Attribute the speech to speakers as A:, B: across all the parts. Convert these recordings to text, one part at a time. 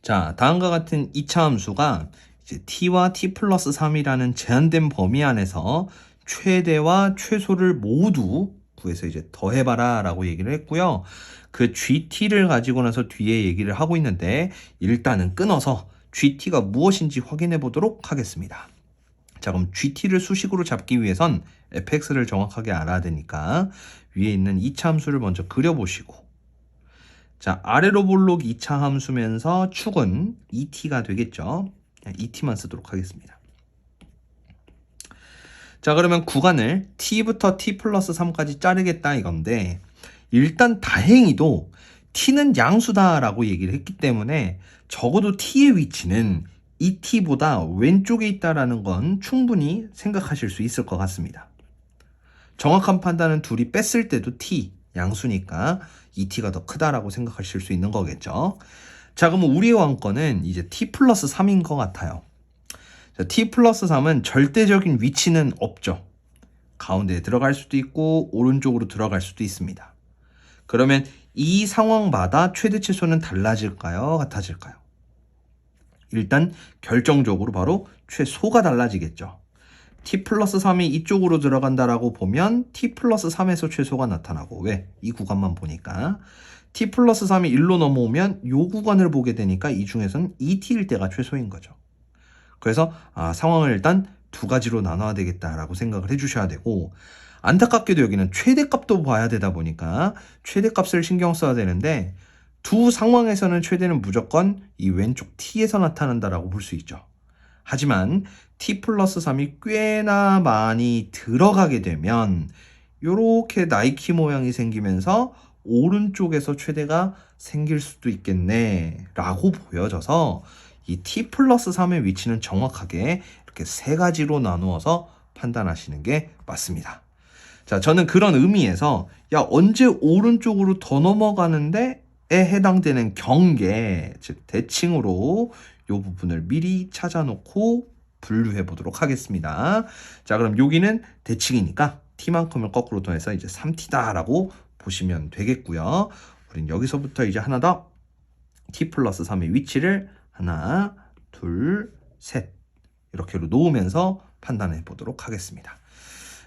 A: 자, 다음과 같은 2차 함수가 이제 t와 t 플러스 3이라는 제한된 범위 안에서 최대와 최소를 모두 구해서 이제 더해봐라 라고 얘기를 했고요. 그 gt를 가지고 나서 뒤에 얘기를 하고 있는데 일단은 끊어서 gt가 무엇인지 확인해 보도록 하겠습니다. 자, 그럼 gt를 수식으로 잡기 위해선 fx를 정확하게 알아야 되니까 위에 있는 2차 함수를 먼저 그려보시고, 자, 아래로 볼록 2차 함수면서 축은 et가 되겠죠. et만 쓰도록 하겠습니다. 자, 그러면 구간을 t부터 t 플러스 3까지 자르겠다 이건데, 일단 다행히도 t는 양수다라고 얘기를 했기 때문에 적어도 t의 위치는 이 t보다 왼쪽에 있다라는 건 충분히 생각하실 수 있을 것 같습니다. 정확한 판단은 둘이 뺐을 때도 t, 양수니까 이 t가 더 크다라고 생각하실 수 있는 거겠죠. 자, 그러면 우리의 왕권은 이제 t 플러스 3인 것 같아요. 자, t 플러스 3은 절대적인 위치는 없죠. 가운데에 들어갈 수도 있고 오른쪽으로 들어갈 수도 있습니다. 그러면 이 상황마다 최대 최소는 달라질까요? 같아질까요? 일단 결정적으로 바로 최소가 달라지겠죠. t 플러스 3이 이쪽으로 들어간다라고 보면 t 플러스 3에서 최소가 나타나고, 왜? 이 구간만 보니까 t 플러스 3이 1로 넘어오면 이 구간을 보게 되니까 이 중에서는 2t일 때가 최소인 거죠. 그래서 상황을 일단 두 가지로 나눠야 되겠다라고 생각을 해주셔야 되고, 안타깝게도 여기는 최대값도 봐야 되다 보니까 최대값을 신경 써야 되는데, 두 상황에서는 최대는 무조건 이 왼쪽 t에서 나타난다라고 볼 수 있죠. 하지만 t 플러스 3이 꽤나 많이 들어가게 되면 이렇게 나이키 모양이 생기면서 오른쪽에서 최대가 생길 수도 있겠네 라고 보여져서 이 t 플러스 3의 위치는 정확하게 이렇게 세 가지로 나누어서 판단하시는 게 맞습니다. 자, 저는 그런 의미에서 언제 오른쪽으로 더 넘어가는데 에 해당되는 경계, 즉 대칭으로 이 부분을 미리 찾아놓고 분류해 보도록 하겠습니다. 자, 그럼 여기는 대칭이니까 t만큼을 거꾸로 더해서 이제 3t다라고 보시면 되겠고요. 우린 여기서부터 이제 하나 더 t 플러스 3의 위치를 하나, 둘, 셋 이렇게로 놓으면서 판단해 보도록 하겠습니다.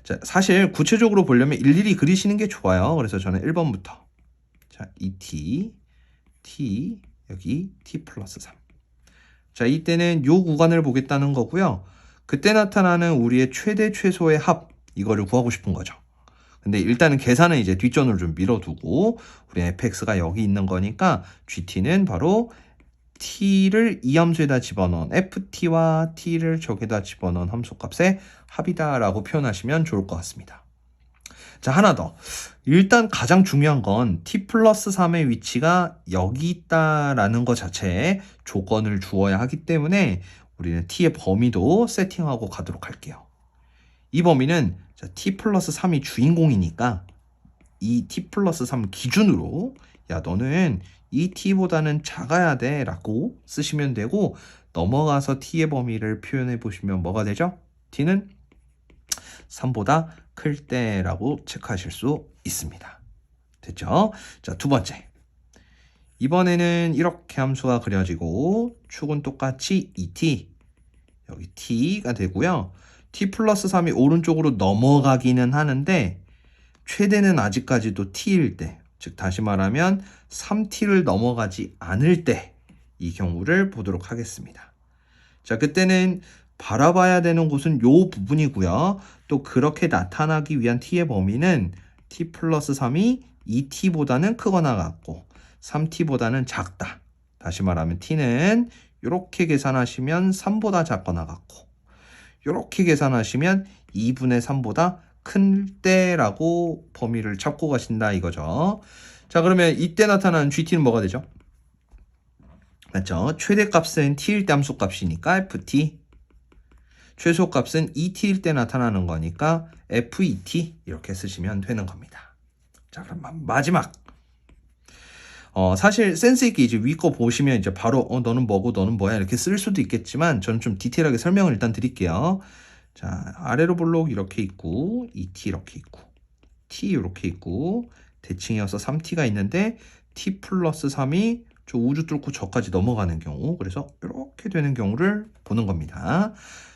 A: 자, 사실 구체적으로 보려면 일일이 그리시는 게 좋아요. 그래서 저는 1번부터 자, 이 t, 여기 t 플러스 3. 자, 이때는 요 구간을 보겠다는 거고요. 그때 나타나는 우리의 최대 최소의 합, 이거를 구하고 싶은 거죠. 근데 일단은 계산은 이제 뒷전으로 좀 밀어두고, 우리 fx가 여기 있는 거니까 gt는 바로 t를 이 함수에다 집어넣은 ft와 t를 저기다 집어넣은 함수값의 합이다라고 표현하시면 좋을 것 같습니다. 자, 하나 더. 일단 가장 중요한 건 t 플러스 3의 위치가 여기 있다라는 것 자체에 조건을 주어야 하기 때문에 우리는 t의 범위도 세팅하고 가도록 할게요. 이 범위는 t 플러스 3이 주인공이니까 이 t 플러스 3 기준으로 너는 이 t보다는 작아야 돼 라고 쓰시면 되고, 넘어가서 t의 범위를 표현해 보시면 뭐가 되죠? t는 3보다 클 때라고 체크하실 수 있습니다. 됐죠? 자, 두 번째. 이번에는 이렇게 함수가 그려지고 축은 똑같이 2t, 여기 t가 되고요. t 플러스 3이 오른쪽으로 넘어가기는 하는데 최대는 아직까지도 t일 때, 즉 다시 말하면 3t를 넘어가지 않을 때 이 경우를 보도록 하겠습니다. 자, 그때는 바라봐야 되는 곳은 요 부분이고요. 또 그렇게 나타나기 위한 t의 범위는 t 플러스 3이 2t보다는 크거나 같고 3t보다는 작다. 다시 말하면 t는 이렇게 계산하시면 3보다 작거나 같고, 이렇게 계산하시면 2분의 3보다 큰 때라고 범위를 잡고 가신다 이거죠. 자, 그러면 이때 나타나는 gt는 뭐가 되죠? 맞죠? 최대값은 t일 때 함수값이니까 ft, 최소값은 2t일 때 나타나는 거니까 fet 이렇게 쓰시면 되는 겁니다. 자, 그럼 마지막. 사실 센스 있게 이제 위 거 보시면 이제 바로 너는 뭐고 너는 뭐야 이렇게 쓸 수도 있겠지만 저는 좀 디테일하게 설명을 일단 드릴게요. 자, 아래로 볼록 이렇게 있고 2t 이렇게 있고 t 이렇게 있고 대칭이어서 3t가 있는데 t 플러스 3이 저 우주 뚫고 저까지 넘어가는 경우, 그래서 이렇게 되는 경우를 보는 겁니다.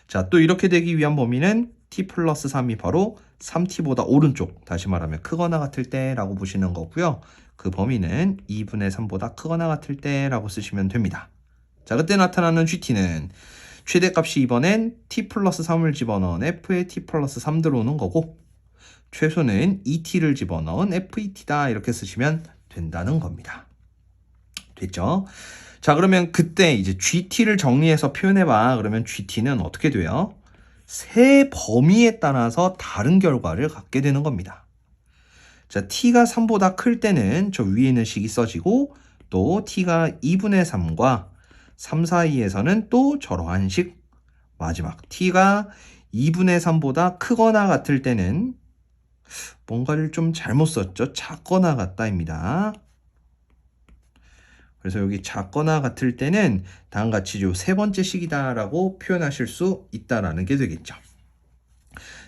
A: 자, 또 이렇게 되기 위한 범위는 t 플러스 3이 바로 3t보다 오른쪽, 다시 말하면 크거나 같을 때라고 보시는 거고요. 그 범위는 2분의 3보다 크거나 같을 때라고 쓰시면 됩니다. 자, 그때 나타나는 gt는 최대값이 이번엔 t 플러스 3을 집어넣은 f에 t 플러스 3 들어오는 거고, 최소는 2t를 집어넣은 FET다 이렇게 쓰시면 된다는 겁니다. 됐죠? 자, 그러면 그때 이제 GT를 정리해서 표현해봐. 그러면 GT는 어떻게 돼요? 세 범위에 따라서 다른 결과를 갖게 되는 겁니다. 자, t가 3보다 클 때는 저 위에 있는 식이 써지고, 또 t가 2분의 3과 3 사이에서는 또 저러한 식, 마지막 t가 2분의 3보다 크거나 같을 때는 뭔가를 좀 잘못 썼죠. 작거나 같다입니다. 그래서 여기 작거나 같을 때는 다음과 같이 요 세 번째 식이다라고 표현하실 수 있다라는 게 되겠죠.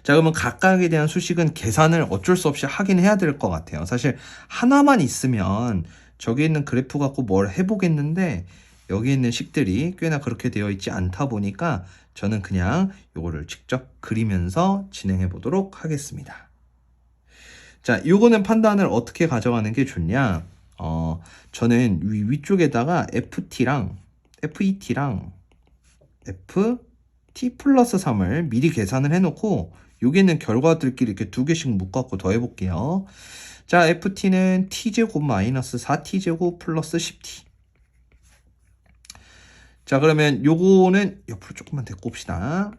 A: 자, 그러면 각각에 대한 수식은 계산을 어쩔 수 없이 하긴 해야 될 것 같아요. 사실 하나만 있으면 저기 있는 그래프 갖고 뭘 해보겠는데, 여기 있는 식들이 꽤나 그렇게 되어 있지 않다 보니까 저는 그냥 요거를 직접 그리면서 진행해 보도록 하겠습니다. 자, 요거는 판단을 어떻게 가져가는 게 좋냐? 저는 위쪽에다가 FET랑 FT 플러스 3을 미리 계산을 해놓고, 여기 있는 결과들끼리 이렇게 두 개씩 묶어갖고 더해볼게요. 자, FT는 t제곱 마이너스 4t제곱 플러스 10t. 자, 그러면 요거는 옆으로 조금만 데리고 옵시다.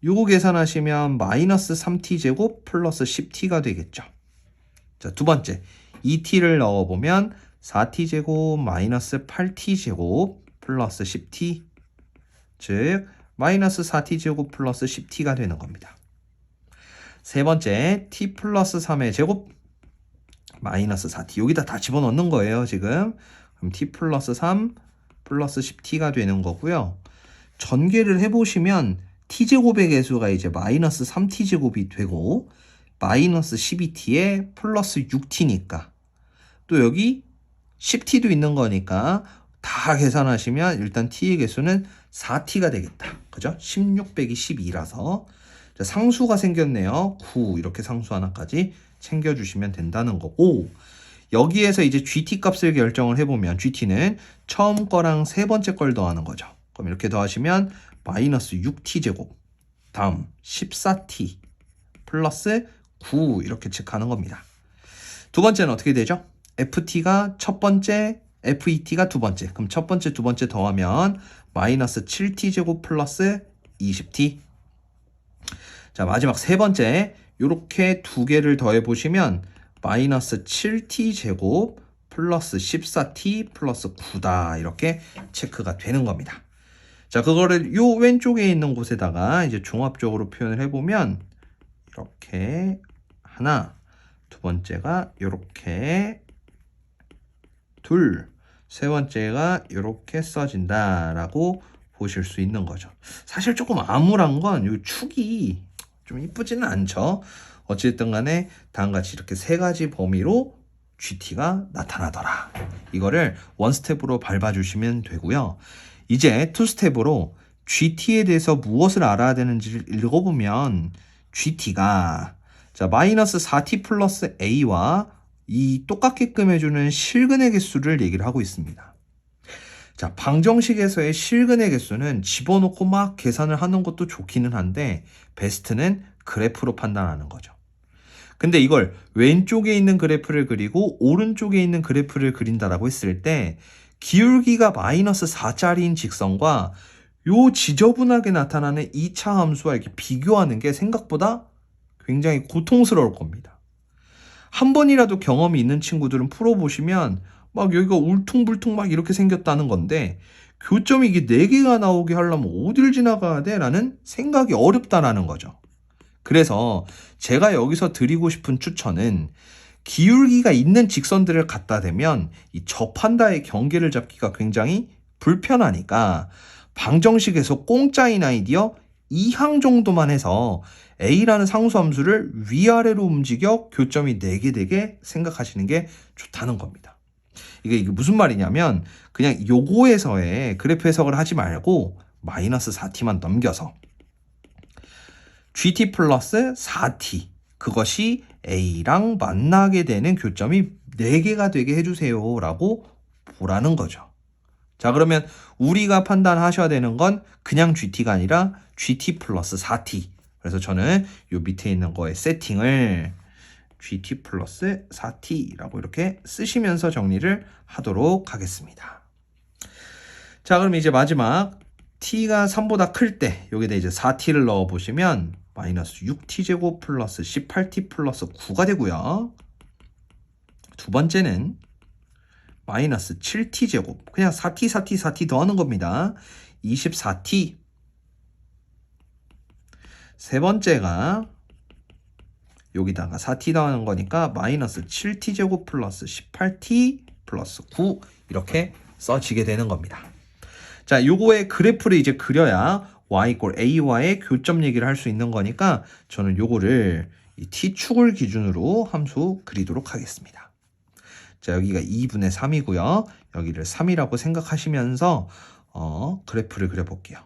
A: 요거 계산하시면 마이너스 3t제곱 플러스 10t가 되겠죠. 자, 두 번째 2t를 넣어보면 4t제곱 마이너스 8t제곱 플러스 10t, 즉 마이너스 4t제곱 플러스 10t가 되는 겁니다. 세 번째 t 플러스 3의 제곱 마이너스 4t, 여기다 다 집어넣는 거예요 지금. 그럼 t 플러스 3 플러스 10t가 되는 거고요. 전개를 해보시면 t제곱의 개수가 이제 마이너스 3t제곱이 되고, 마이너스 12t에 플러스 6t니까 또 여기 10t도 있는 거니까 다 계산하시면 일단 t의 개수는 4t가 되겠다. 그죠? 16 빼기 12라서 자, 상수가 생겼네요. 9 이렇게 상수 하나까지 챙겨주시면 된다는 거고, 여기에서 이제 GT 값을 결정을 해보면 GT는 처음 거랑 세 번째 걸 더하는 거죠. 그럼 이렇게 더하시면 마이너스 6t제곱 다음 14t 플러스 9 이렇게 체크하는 겁니다. 두 번째는 어떻게 되죠? FT가 첫 번째, FET가 두 번째. 그럼 첫 번째, 두 번째 더하면 마이너스 7t제곱 플러스 20t. 자, 마지막 세 번째 이렇게 두 개를 더해 보시면 마이너스 7t제곱 플러스 14t 플러스 9다 이렇게 체크가 되는 겁니다. 자, 그거를 요 왼쪽에 있는 곳에다가 이제 종합적으로 표현을 해보면 이렇게 하나, 두 번째가 이렇게 둘, 세 번째가 이렇게 써진다라고 보실 수 있는 거죠. 사실 조금 암울한 건 이 축이 좀 이쁘지는 않죠. 어쨌든 간에 다음같이 이렇게 세 가지 범위로 GT가 나타나더라. 이거를 원 스텝으로 밟아주시면 되고요. 이제 투 스텝으로 GT에 대해서 무엇을 알아야 되는지를 읽어보면 GT가 자 마이너스 4t 플러스 a와 이 똑같게끔 해주는 실근의 개수를 얘기를 하고 있습니다. 자, 방정식에서의 실근의 개수는 집어넣고 막 계산을 하는 것도 좋기는 한데 베스트는 그래프로 판단하는 거죠. 근데 이걸 왼쪽에 있는 그래프를 그리고 오른쪽에 있는 그래프를 그린다라고 했을 때 기울기가 마이너스 4짜리인 직선과 요 지저분하게 나타나는 2차 함수와 이렇게 비교하는 게 생각보다 굉장히 고통스러울 겁니다. 한 번이라도 경험이 있는 친구들은 풀어보시면 막 여기가 울퉁불퉁 막 이렇게 생겼다는 건데 교점이 이게 4개가 나오게 하려면 어딜 지나가야 돼? 라는 생각이 어렵다라는 거죠. 그래서 제가 여기서 드리고 싶은 추천은 기울기가 있는 직선들을 갖다 대면 이 접한다의 경계를 잡기가 굉장히 불편하니까 방정식에서 공짜인 아이디어 2항 정도만 해서 A라는 상수함수를 위아래로 움직여 교점이 4개 되게 생각하시는 게 좋다는 겁니다. 이게 무슨 말이냐면 그냥 요거에서의 그래프 해석을 하지 말고 마이너스 4t만 넘겨서 gt 플러스 4t 그것이 a랑 만나게 되는 교점이 4개가 되게 해주세요 라고 보라는 거죠. 자, 그러면 우리가 판단하셔야 되는 건 그냥 gt가 아니라 gt 플러스 4t. 그래서 저는 요 밑에 있는 거에 세팅을 gt 플러스 4t라고 이렇게 쓰시면서 정리를 하도록 하겠습니다. 자, 그럼 이제 마지막 t가 3보다 클 때 여기다 이제 4t를 넣어 보시면 마이너스 6t제곱 플러스 18t 플러스 9가 되고요. 두 번째는 마이너스 7t제곱 그냥 4t 더하는 겁니다. 24t. 세 번째가 여기다가 4t 더하는 거니까 마이너스 7t제곱 플러스 18t 플러스 9 이렇게 써지게 되는 겁니다. 자, 요거의 그래프를 이제 그려야 y 이꼴 a와의 교점 얘기를 할 수 있는 거니까 저는 요거를 이 t축을 기준으로 함수 그리도록 하겠습니다. 자, 여기가 2분의 3이고요. 여기를 3이라고 생각하시면서 그래프를 그려볼게요.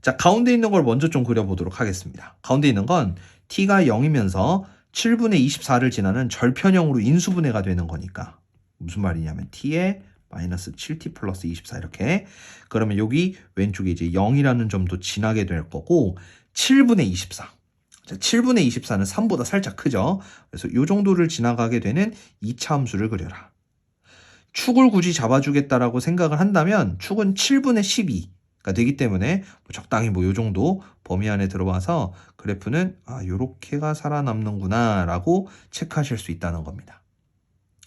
A: 자, 가운데 있는 걸 먼저 좀 그려보도록 하겠습니다. 가운데 있는 건 t가 0이면서 7분의 24를 지나는 절편형으로 인수분해가 되는 거니까 무슨 말이냐면 t에 마이너스 7t 플러스 24 이렇게 그러면 여기 왼쪽에 이제 0이라는 점도 지나게 될 거고 7분의 24 자, 7분의 24는 3보다 살짝 크죠. 그래서 이 정도를 지나가게 되는 2차 함수를 그려라. 축을 굳이 잡아주겠다라고 생각을 한다면 축은 7분의 12가 되기 때문에 적당히 요 정도 범위 안에 들어와서 그래프는 요렇게가 살아남는구나 라고 체크하실 수 있다는 겁니다.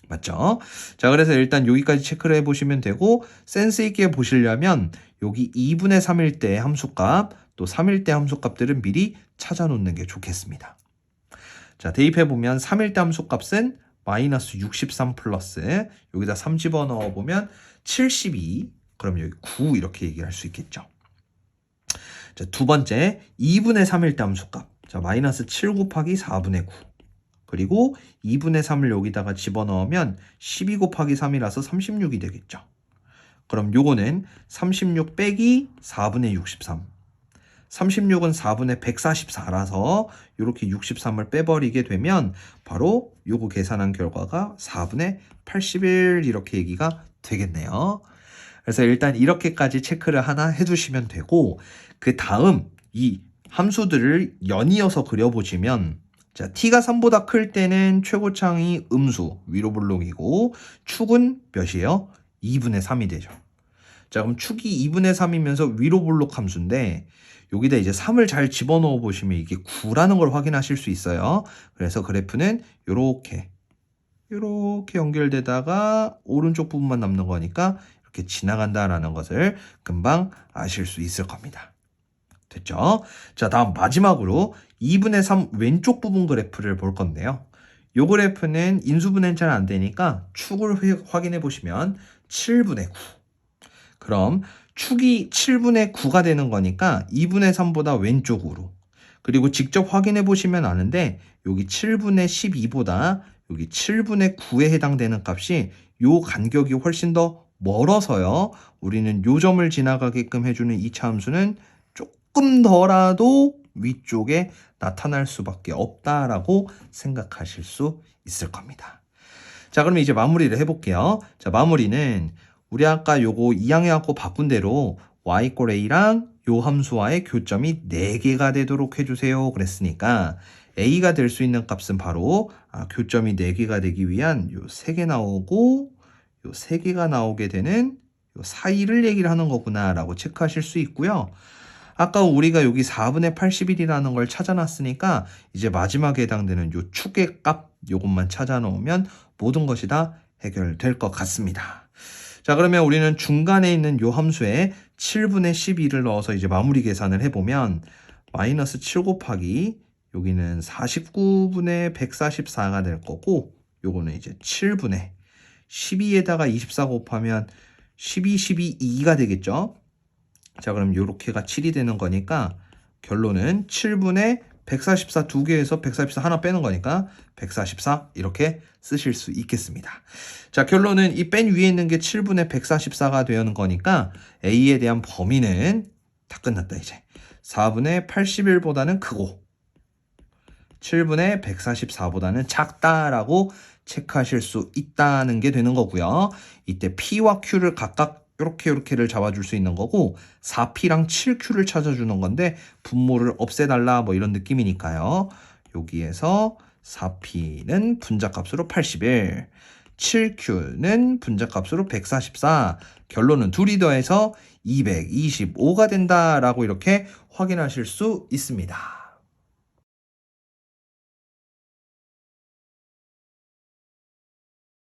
A: 맞죠? 자, 그래서 일단 여기까지 체크를 해보시면 되고 센스 있게 보시려면 여기 2분의 3일 때 함수값 또 3일 때 함수값들은 미리 찾아놓는 게 좋겠습니다. 자, 대입해보면 3일 때 함수값은 마이너스 63 플러스 여기다 3 집어넣어 보면 72 그럼 여기 9 이렇게 얘기할 수 있겠죠. 자, 두 번째 2분의 3일 때 함수값 자, 마이너스 7 곱하기 4분의 9 그리고 2분의 3을 여기다가 집어넣으면 12 곱하기 3이라서 36이 되겠죠. 그럼 요거는 36 빼기 4분의 63 36은 4분의 144라서 이렇게 63을 빼버리게 되면 바로 요거 계산한 결과가 4분의 81 이렇게 얘기가 되겠네요. 그래서 일단 이렇게까지 체크를 하나 해두시면 되고 그 다음 이 함수들을 연이어서 그려보시면 자, t가 3보다 클 때는 최고창이 음수 위로 블록이고 축은 몇이에요? 2분의 3이 되죠. 자, 그럼 축이 2분의 3이면서 위로 블록 함수인데 여기다 이제 3을 잘 집어넣어 보시면 이게 9라는 걸 확인하실 수 있어요. 그래서 그래프는 요렇게 연결되다가 오른쪽 부분만 남는 거니까 이렇게 지나간다라는 것을 금방 아실 수 있을 겁니다. 됐죠? 자, 다음 마지막으로 2분의 3 왼쪽 부분 그래프를 볼 건데요. 요 그래프는 인수분해는 잘 안 되니까 축을 확인해 보시면 7분의 9. 그럼 축이 7분의 9가 되는 거니까 2분의 3보다 왼쪽으로 그리고 직접 확인해 보시면 아는데 여기 7분의 12보다 여기 7분의 9에 해당되는 값이 요 간격이 훨씬 더 멀어서요. 우리는 요 점을 지나가게끔 해주는 2차 함수는 조금 더라도 위쪽에 나타날 수밖에 없다라고 생각하실 수 있을 겁니다. 자, 그럼 이제 마무리를 해볼게요. 자, 마무리는 우리 아까 요거 2항해갖고 바꾼 대로 y 이꼴 a랑 요 함수와의 교점이 4개가 되도록 해주세요. 그랬으니까 a가 될 수 있는 값은 바로 교점이 4개가 되기 위한 요 3개 나오고 요 3개가 나오게 되는 요 사이를 얘기를 하는 거구나 라고 체크하실 수 있고요. 아까 우리가 여기 4분의 81이라는 걸 찾아놨으니까 이제 마지막에 해당되는 요 축의 값 요것만 찾아놓으면 모든 것이 다 해결될 것 같습니다. 자, 그러면 우리는 중간에 있는 요 함수에 7분의 12를 넣어서 이제 마무리 계산을 해보면 마이너스 7 곱하기 여기는 49분의 144가 될 거고 요거는 이제 7분의 12에다가 24 곱하면 12, 12, 2가 되겠죠. 자, 그럼 요렇게가 7이 되는 거니까 결론은 7분의 144 두 개에서 144 하나 빼는 거니까 144 이렇게 쓰실 수 있겠습니다. 자, 결론은 이 뺀 위에 있는 게 7분의 144가 되는 거니까 A에 대한 범위는 다 끝났다 이제. 4분의 81보다는 크고 7분의 144보다는 작다라고 체크하실 수 있다는 게 되는 거고요. 이때 P와 Q를 각각 이렇게를 잡아줄 수 있는 거고 4P랑 7Q를 찾아주는 건데 분모를 없애달라 뭐 이런 느낌이니까요. 여기에서 4P는 분자값으로 81, 7Q는 분자값으로 144, 결론은 둘이 더해서 225가 된다라고 이렇게 확인하실 수 있습니다.